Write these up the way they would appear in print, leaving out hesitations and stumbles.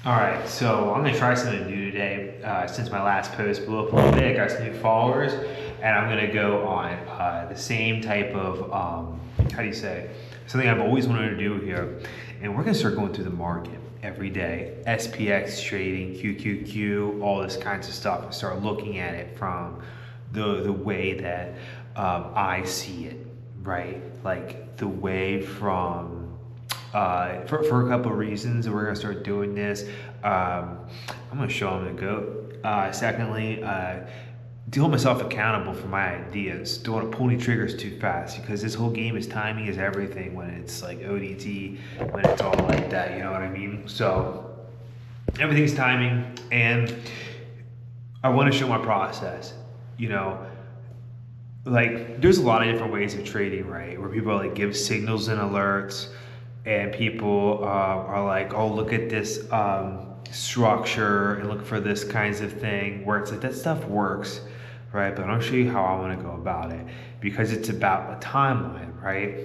All right, so I'm gonna try something new today. Since my last post blew up a little bit, I got some new followers, and I'm gonna go on the same type of how do you say, something I've always wanted to do here, and we're gonna start going through the market every day, SPX trading, QQQ, all this kinds of stuff, and start looking at it from the way that I see it, right? Like the way from for a couple of reasons. We're gonna start doing this. I'm gonna show them the goat. Secondly, to hold myself accountable for my ideas. Don't want to pull any triggers too fast because this whole game is timing is everything when it's like ODT, when it's all like that, you know what I mean? So everything's timing, and I want to show my process, you know. Like there's a lot of different ways of trading, right? Where people like give signals and alerts, and people are like, oh, look at this structure and look for this kinds of thing, where it's like that stuff works, right? But I'll show you how I want to go about it, because it's about a timeline, right?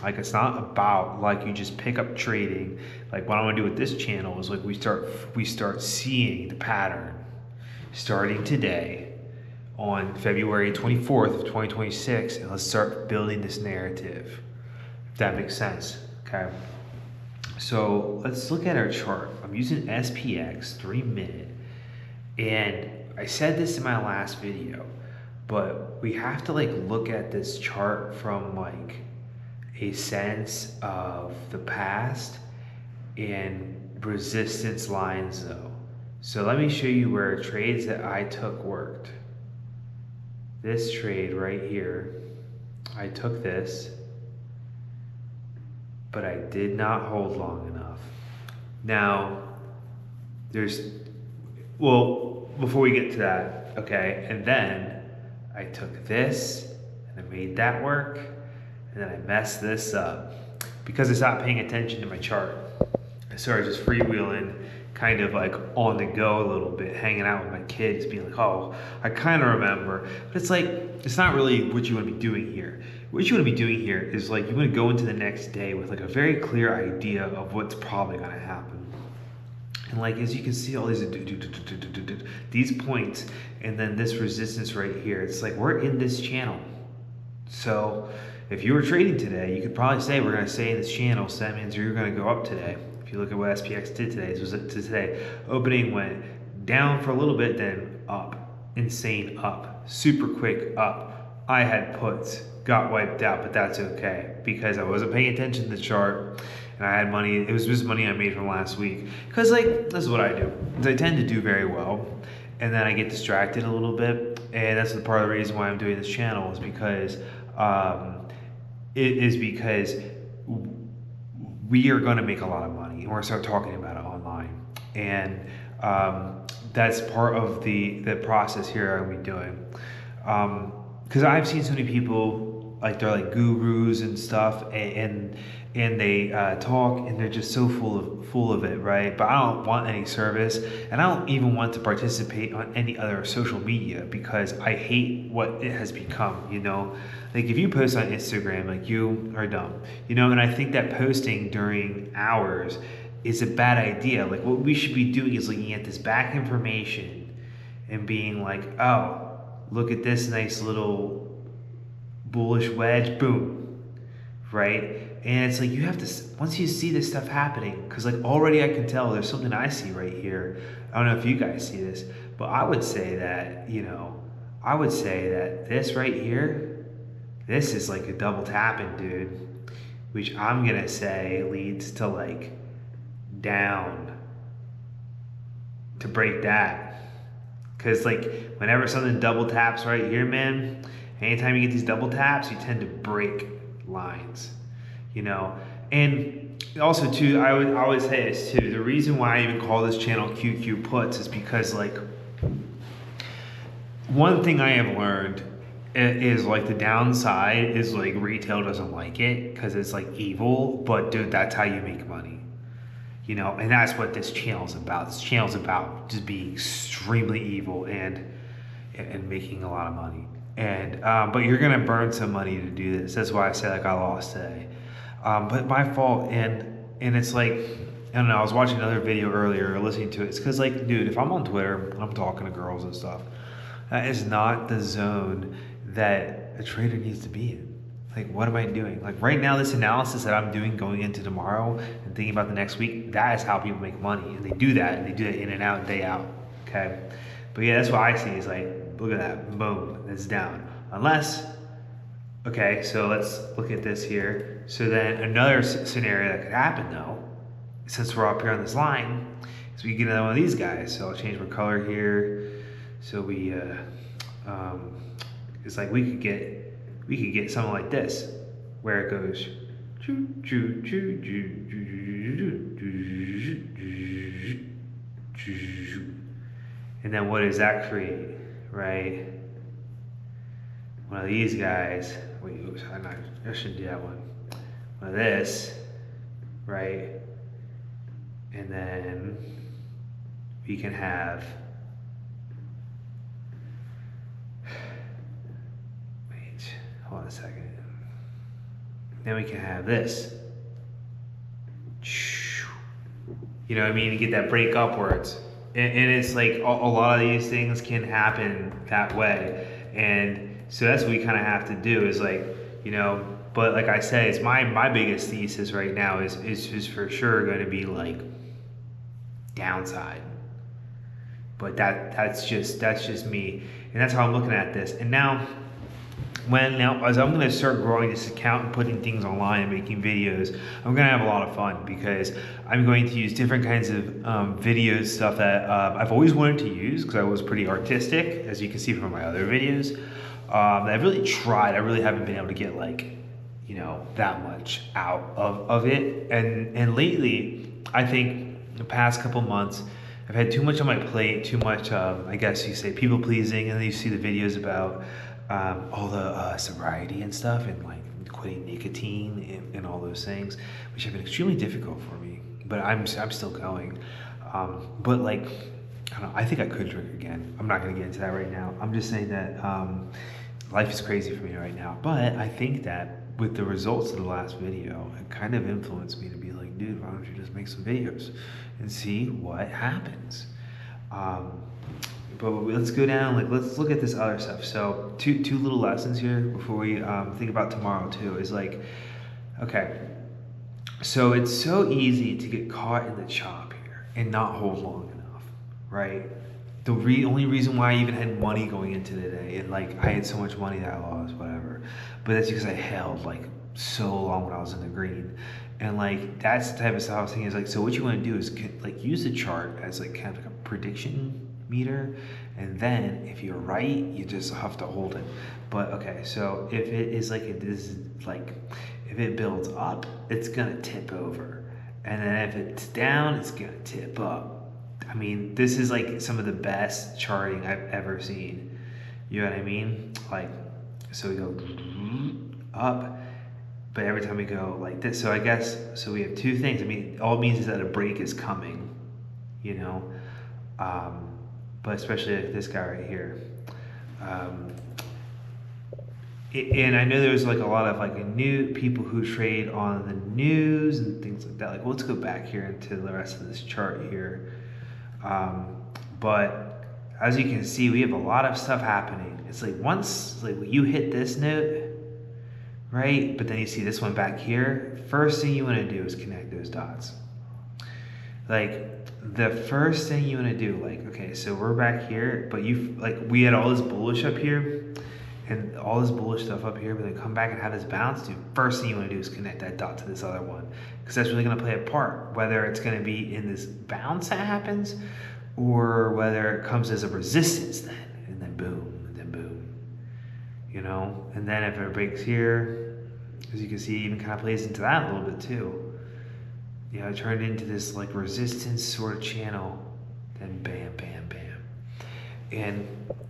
Like it's not about like you just pick up trading. Like what I want to do with this channel is like we start seeing the pattern starting today on February 24th of 2026, and let's start building this narrative, if that makes sense. Okay, so let's look at our chart. I'm using SPX 3-minute, and I said this in my last video, but we have to like look at this chart from like a sense of the past and resistance lines though. So let me show you where trades that I took worked. This trade right here, I took this, but I did not hold long enough. Now, well, before we get to that, okay, and then I took this and I made that work, and then I messed this up because I stopped paying attention to my chart. I started just freewheeling, kind of like on the go a little bit, hanging out with my kids, being like, oh, I kind of remember. But it's like, it's not really what you want to be doing here. What you want to be doing here is like, you want to go into the next day with like a very clear idea of what's probably going to happen. And like, as you can see, all these points, and then this resistance right here, it's like, we're in this channel. So if you were trading today, you could probably say, we're going to stay in this channel. So that means you're going to go up today. If you look at what SPX did today, today opening went down for a little bit, then up, insane up, super quick up. I had puts, got wiped out, but that's okay because I wasn't paying attention to the chart, and I had money. It was just money I made from last week. Because like, this is what I do. I tend to do very well, and then I get distracted a little bit, and that's the part of the reason why I'm doing this channel is because we are going to make a lot of money, and we're going to start talking about it online, and that's part of the process here I'm going to be doing, because I've seen so many people like they're like gurus and stuff, and they talk, and they're just so full of it, right? But I don't want any service, and I don't even want to participate on any other social media because I hate what it has become, you know? Like if you post on Instagram, like you are dumb, you know? And I think that posting during hours is a bad idea. Like what we should be doing is looking at this back information and being like, oh, look at this nice little bullish wedge, boom, right? And it's like you have to, once you see this stuff happening, because like already I can tell there's something I see right here. I don't know if you guys see this, but I would say that, you know, I would say that this right here, this is like a double tapping, dude, which I'm going to say leads to like down to break that. Because like whenever something double taps right here, man, anytime you get these double taps, you tend to break lines, you know. And also too, I would always say this too, the reason why I even call this channel QQ Puts is because like one thing I have learned is like the downside is like retail doesn't like it because it's like evil, but dude, that's how you make money, you know. And that's what this channel is about. This channel is about just being extremely evil and making a lot of money. And but you're gonna burn some money to do this. That's why I said like I lost today, but my fault. And it's like I don't know, I was watching another video earlier, listening to it. It's because, like, dude, if I'm on Twitter and I'm talking to girls and stuff, that is not the zone that a trader needs to be in. Like, what am I doing? Like, right now, this analysis that I'm doing going into tomorrow and thinking about the next week, that is how people make money. And they do that, and they do it in and out, day out, okay? But yeah, that's what I see is like, look at that, boom, it's down. Unless, okay, so let's look at this here. So then another scenario that could happen though, since we're up here on this line, is we get another one of these guys. So I'll change my color here. So we, it's like we could get something like this, where it goes, and then what does that create, right? One of these guys, wait, oops, I shouldn't do that one. One of this, right? And then we can have, wait, hold on a second. Then we can have this. You know what I mean? You get that break upwards. And it's like a lot of these things can happen that way. And so that's what we kind of have to do is like, you know, but like I said, it's my biggest thesis right now is just for sure going to be like downside. But that's just me. And that's how I'm looking at this. And now as I'm going to start growing this account and putting things online and making videos, I'm going to have a lot of fun because I'm going to use different kinds of videos, stuff that I've always wanted to use because I was pretty artistic, as you can see from my other videos. I've really tried. I really haven't been able to get like, you know, that much out of it. And lately, I think the past couple months, I've had too much on my plate, too much, I guess you say, people pleasing, and then you see the videos about all the sobriety and stuff, and like quitting nicotine and all those things, which have been extremely difficult for me. But I'm still going. But like, I don't know, I think I could drink again. I'm not gonna get into that right now. I'm just saying that life is crazy for me right now. But I think that with the results of the last video, it kind of influenced me to be like, dude, why don't you just make some videos and see what happens? But let's go down, like, let's look at this other stuff. So two little lessons here before we think about tomorrow too, is like, okay, so it's so easy to get caught in the chop here and not hold long enough, right? The only reason why I even had money going into the day, and like I had so much money that I lost, whatever, but that's because I held like so long when I was in the green. And like, that's the type of stuff I was thinking is like, so what you want to do is like use the chart as like kind of like a prediction meter, and then if you're right, you just have to hold it. But okay, so if it is like if it builds up, it's gonna tip over, and then if it's down, it's gonna tip up. I mean, this is like some of the best charting I've ever seen. You know what I mean? Like, so we go up, but every time we go like this, so I guess, so we have two things. I mean, all it means is that a break is coming, you know? But especially like this guy right here. And I know there's like a lot of like new people who trade on the news and things like that. Like, well, let's go back here into the rest of this chart here. But as you can see, we have a lot of stuff happening. It's like once like you hit this note, right? But then you see this one back here. First thing you want to do is connect those dots. Like, the first thing you want to do, like, okay, so we're back here, but we had all this bullish up here and all this bullish stuff up here, but then come back and have this bounce, dude. First thing you want to do is connect that dot to this other one, because that's really going to play a part, whether it's going to be in this bounce that happens or whether it comes as a resistance then, and then boom, you know? And then if it breaks here, as you can see, it even kind of plays into that a little bit too. You know, it turned into this like resistance sort of channel, then bam, bam, bam. And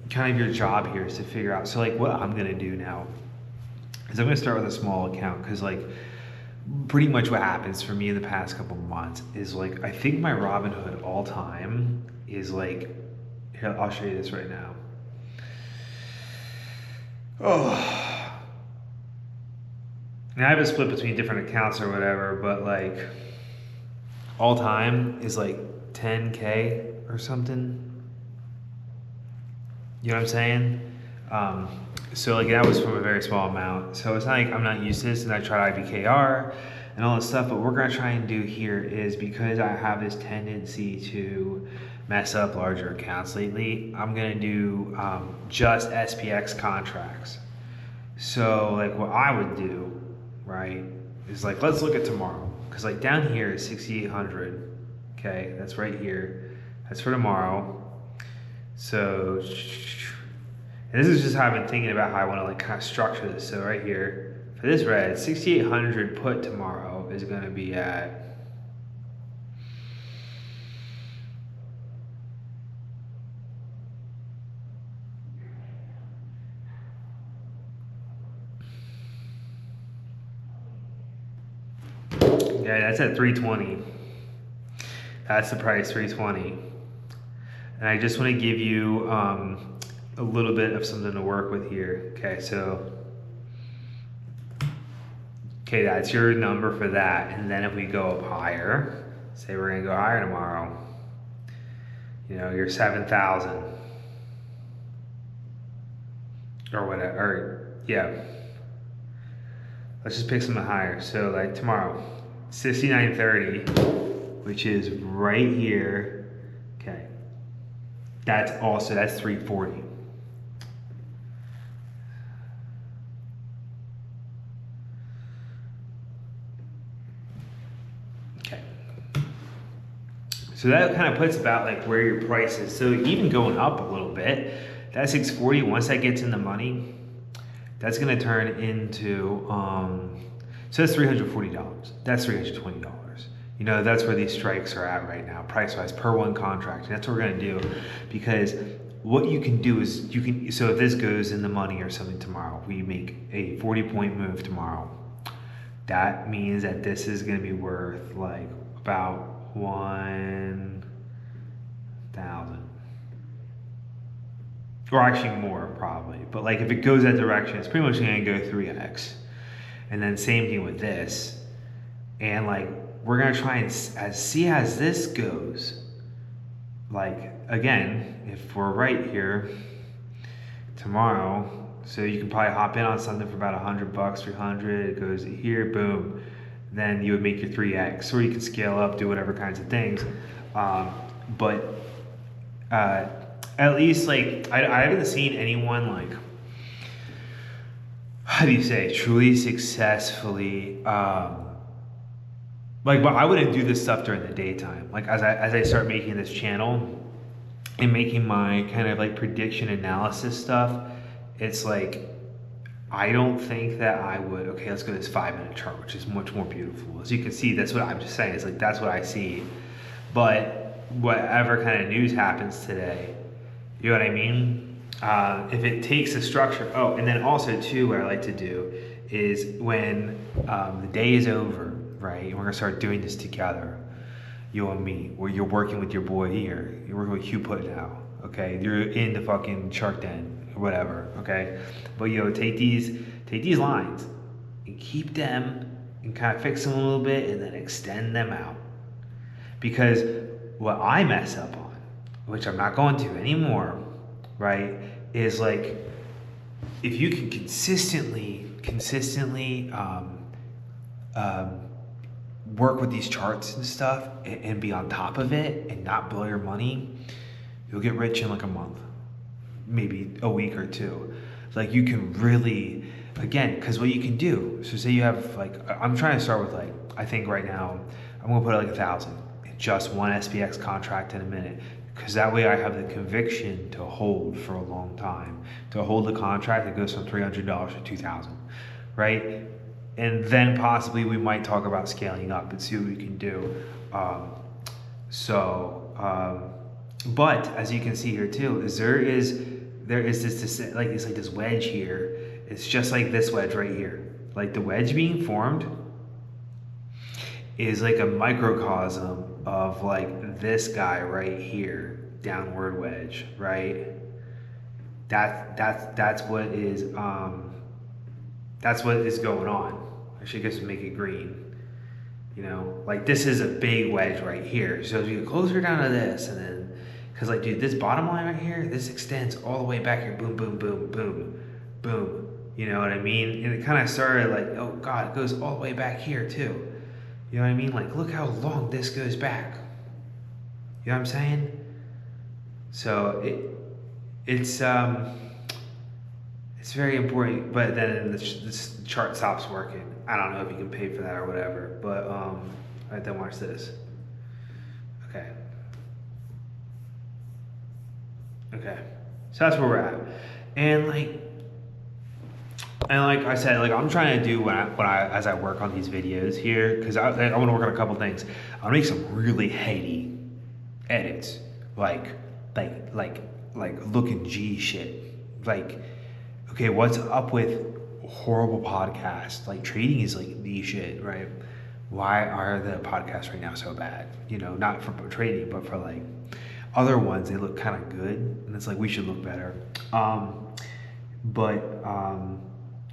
kind of your job here is to figure out, so like what I'm gonna do now is I'm gonna start with a small account, because like pretty much what happens for me in the past couple months is like, I think my Robinhood all time is like, here, I'll show you this right now. Oh. And I have a split between different accounts or whatever, but like, all time is like 10K or something. You know what I'm saying? So like that was from a very small amount. So it's not like I'm not used to this and I tried IBKR and all this stuff, but what we're gonna try and do here is, because I have this tendency to mess up larger accounts lately, I'm gonna do just SPX contracts. So like what I would do, right, is like, let's look at tomorrow. Cause like down here is 6,800, okay? That's right here, that's for tomorrow. So, and this is just how I've been thinking about how I wanna like kind of structure this. So right here, for this red, 6,800 put tomorrow is gonna be at, yeah, that's at 320. That's the price, 320. And I just want to give you a little bit of something to work with here. Okay, so, okay, that's your number for that. And then if we go up higher, say we're gonna go higher tomorrow, you know, you're 7,000 or whatever, or yeah. Let's just pick something higher. So like tomorrow, 69.30, which is right here. Okay, that's 340. Okay, so that kind of puts about like where your price is. So even going up a little bit, that 640, once that gets in the money, that's gonna turn into, so that's $340, that's $320. You know, that's where these strikes are at right now, price-wise, per one contract. And that's what we're gonna do, because what you can do is, you can, so if this goes in the money or something tomorrow, we make a 40-point move tomorrow, that means that this is gonna be worth like about 1,000. Or actually more probably, but like if it goes that direction, it's pretty much gonna go 3x. And then same thing with this. And like, we're gonna try and see as this goes. Like, again, if we're right here tomorrow, so you can probably hop in on something for about $100, 300, it goes here, boom. Then you would make your 3x, or you can scale up, do whatever kinds of things. At least like, I haven't seen anyone like, how do you say, truly successfully, like, but I wouldn't do this stuff during the daytime. Like as I start making this channel and making my kind of like prediction analysis stuff, it's like, I don't think that I would, okay, let's go to this 5-minute chart, which is much more beautiful. As you can see, that's what I'm just saying, it's like, that's what I see. But whatever kind of news happens today, you know what I mean? If it takes a structure, oh, and then also too, what I like to do is when the day is over, right, and we're gonna start doing this together, you and me, where you're working with your boy here, you're working with QPut now, okay? You're in the fucking Shark Den, or whatever, okay? But take these lines and keep them and kind of fix them a little bit and then extend them out. Because what I mess up on, which I'm not going to anymore, right, is like, if you can consistently work with these charts and stuff and be on top of it and not blow your money, you'll get rich in like a month, maybe a week or two. Like you can really, again, because what you can do, so say you have like, I'm trying to start with like, I think right now, I'm gonna put like 1,000 in just one SPX contract in a minute. Because that way I have the conviction to hold for a long time, to hold the contract that goes from $300 to $2,000, right? And then possibly we might talk about scaling up and see what we can do. But as you can see here too, is there is this like, it's like this wedge here. It's just like this wedge right here. Like the wedge being formed is like a microcosm of like this guy right here, downward wedge, right? That's what is going on. Actually, I guess we make it green. You know, like this is a big wedge right here. So if you get closer down to this, and then, cause like, dude, this bottom line right here, this extends all the way back here. Boom, boom, boom, boom, boom. You know what I mean? And it kind of started like, oh God, it goes all the way back here too. You know what I mean? Like, look how long this goes back. You know what I'm saying? So it's very important, but then this chart stops working. I don't know if you can pay for that or whatever, but all right, then watch this. Okay. Okay. So that's where we're at, and like I said, like I'm trying to do when I as I work on these videos here, because I want to work on a couple things. I want to make some really heady edits, like looking G shit, like. Okay, what's up with horrible podcasts? Like trading is like the shit, right? Why are the podcasts right now so bad? You know, not for trading, but for like other ones, they look kind of good, and it's like we should look better. I'm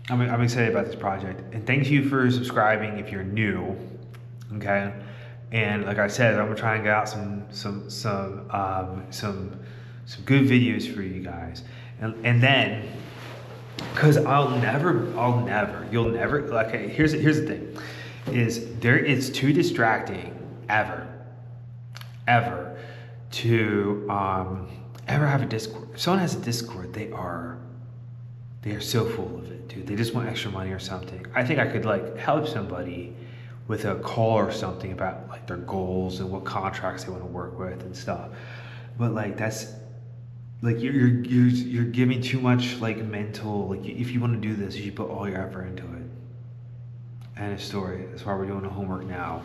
excited about this project, and thank you for subscribing if you're new. Okay, and like I said, I'm gonna try and get out some good videos for you guys, and then. Cause you'll never, okay, here's the thing, it's too distracting ever to ever have a Discord. If someone has a Discord, they are so full of it, dude. They just want extra money or something. I think I could like help somebody with a call or something about like their goals and what contracts they want to work with and stuff. But like that's, like you're giving too much like mental, like if you want to do this, you should put all your effort into it. End of story. That's why we're doing the homework now,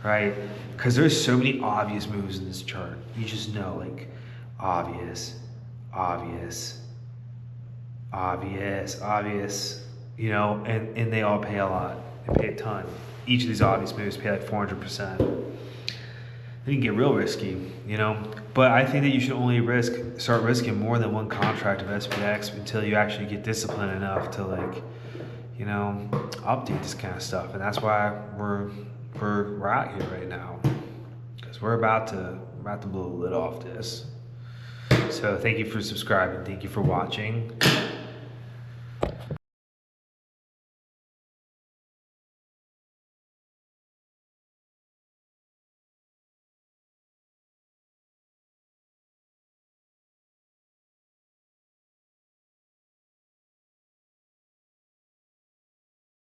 right? Because there's so many obvious moves in this chart. You just know, like obvious, you know, and they all pay a lot. They pay a ton. Each of these obvious moves pay like 400%. Then you can get real risky, you know. But I think that you should only start risking more than one contract of SPX until you actually get disciplined enough to like, you know, update this kind of stuff. And that's why we're out here right now, because we're about to blow the lid off this. So thank you for subscribing. Thank you for watching.